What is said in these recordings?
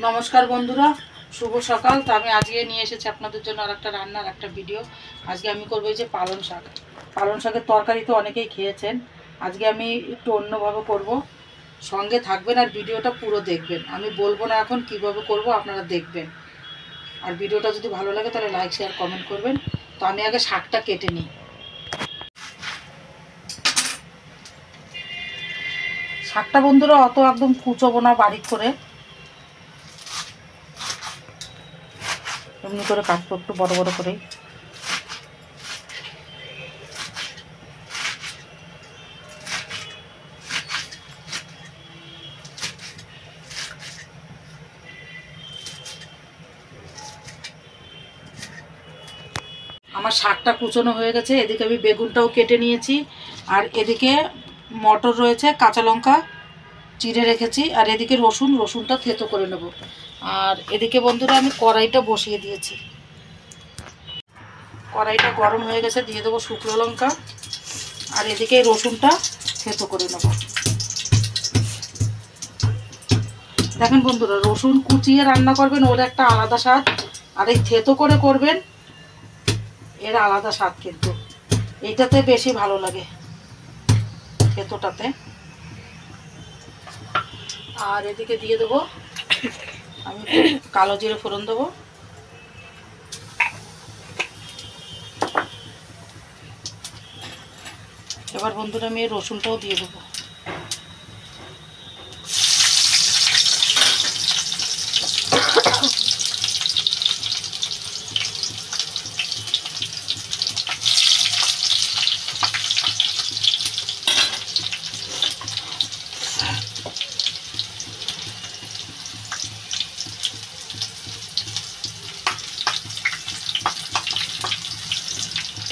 নমস্কার বন্ধুরা, শুভ সকাল। তো আমি আজকে নিয়ে এসেছি আপনাদের জন্য আরেকটা রান্নার একটা ভিডিও। আজকে আমি করবো এই যে পালং শাক। পালং শাকের তরকারি তো অনেকেই খেয়েছেন, আজকে আমি একটু অন্যভাবে করব। সঙ্গে থাকবেন আর ভিডিওটা পুরো দেখবেন। আমি বলবো না এখন কিভাবে করব, আপনারা দেখবেন। আর ভিডিওটা যদি ভালো লাগে তাহলে লাইক শেয়ার কমেন্ট করবেন। তো আমি আগে শাকটা কেটে নিই। শাকটা বন্ধুরা অত একদম কুচোবো না, বারিক করে এমনি করে কাটবো, একটু বড় বড় করেই। আমার শাকটা কুচোনো হয়ে গেছে। এদিকে আমি বেগুনটাও কেটে নিয়েছি, আর এদিকে মটর রয়েছে, কাঁচা লঙ্কা চিড়ে রেখেছি, আর এদিকে রসুনটা থেতো করে নেব। আর এদিকে বন্ধুরা আমি কড়াইটা বসিয়ে দিয়েছি। কড়াইটা গরম হয়ে গেছে, দিয়ে দেবো শুকনো লঙ্কা, আর এদিকে রসুনটা থেতো করে নেব। দেখেন বন্ধুরা, রসুন কুচিয়ে রান্না করবেন, ওর একটা আলাদা স্বাদ, আর এই থেতো করে করবেন এর আলাদা স্বাদ। কিন্তু এইটাতে বেশি ভালো লাগে, থেতোটাতে। আর এদিকে দিয়ে দেবো আমি কালো জিরে ফোড়ন দেবো। এবার বন্ধুরা আমি রসুনটাও দিয়ে দেবো।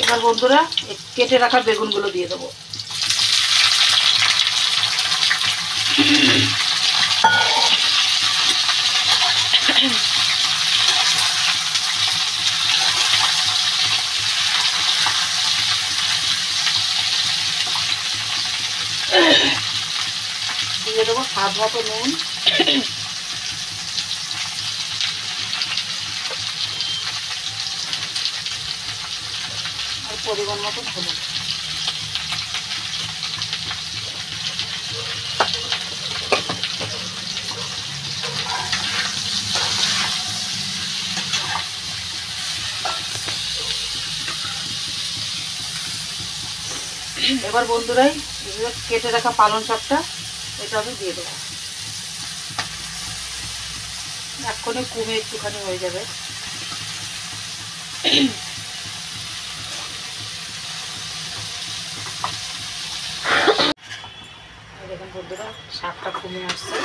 এবার বন্ধুরা কেটে রাখা বেগুনগুলো দিয়ে দেবো। দিয়ে দেবো স্বাদ মতো নুন, আর পরিমাণ মতো হলুদ। এবার বন্ধুরাই কেটে রাখা পালং শাকটা এটা আমি দিয়ে দেবো। এক্ষুনি কমে একটুখানি হয়ে যাবে। দেখুন বন্ধুরা, শাকটা কমে আসছে।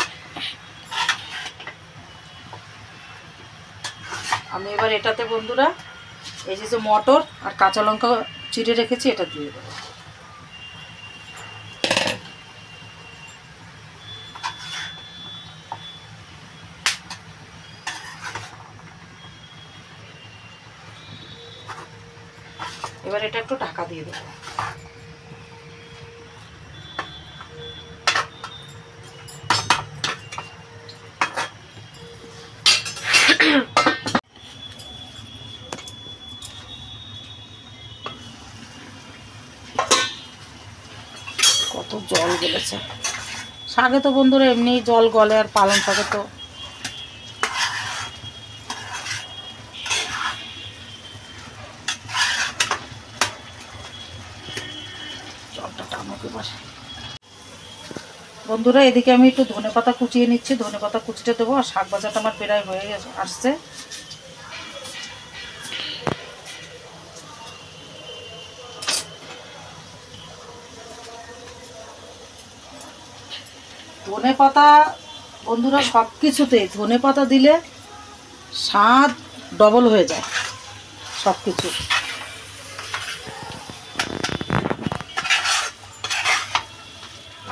আমি এবার এটাতে বন্ধুরা এই যে মটর আর কাঁচা লঙ্কা চিড়ে রেখেছি এটা দিয়ে দেবো। এবার এটা একটু ঢাকা দিয়ে দেবো। কত জল গলেছে শাকে, তো বন্ধুরা এমনি জল গলে, আর পালং শাকে তো জলটা টানুকে বসে। বন্ধুরা এদিকে আমি একটু ধনেপাতা কুচিয়ে নিচ্ছি, ধনেপাতা কুচিটা দেবো। আর শাক ভাজাটা আমার প্রায় হয়ে আসছে। ধনেপাতা বন্ধুরা সব কিছুতেই ধনেপাতা দিলে স্বাদ ডবল হয়ে যায় সব কিছু।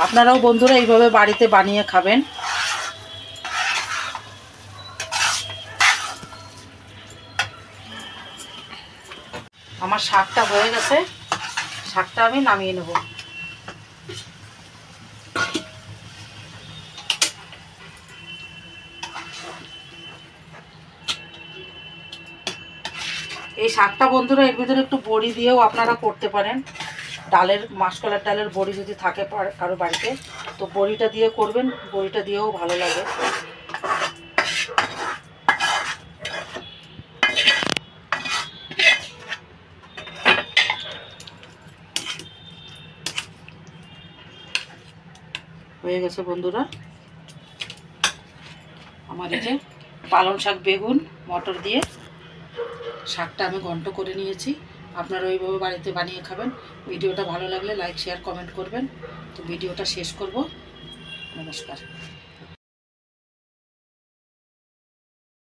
আপনারাও বন্ধুরা এইভাবে বাড়িতে বানিয়ে খাবেন। আমার শাকটা হয়ে গেছে, শাকটা আমি নামিয়ে নেব। এই শাকটা বন্ধুরা এর ভিতরে একটু বড়ি দিয়েও আপনারা করতে পারেন। ডালের মাসকলার ডালের বড়ি যদি থাকে কারো বাড়িতে, তো বড়িটা দিয়ে করবেন, বড়িটা দিয়েও ভালো লাগে। হয়ে গেছে বন্ধুরা আমার এই যে পালং শাক, বেগুন, মটর দিয়ে শাকটা আমি ঘন্ট করে নিয়েছি। আপনারা ওইভাবে বাড়িতে বানিয়ে খাবেন। ভিডিওটা ভালো লাগলে লাইক, শেয়ার, কমেন্ট করবেন। তো ভিডিওটা শেষ করব। নমস্কার।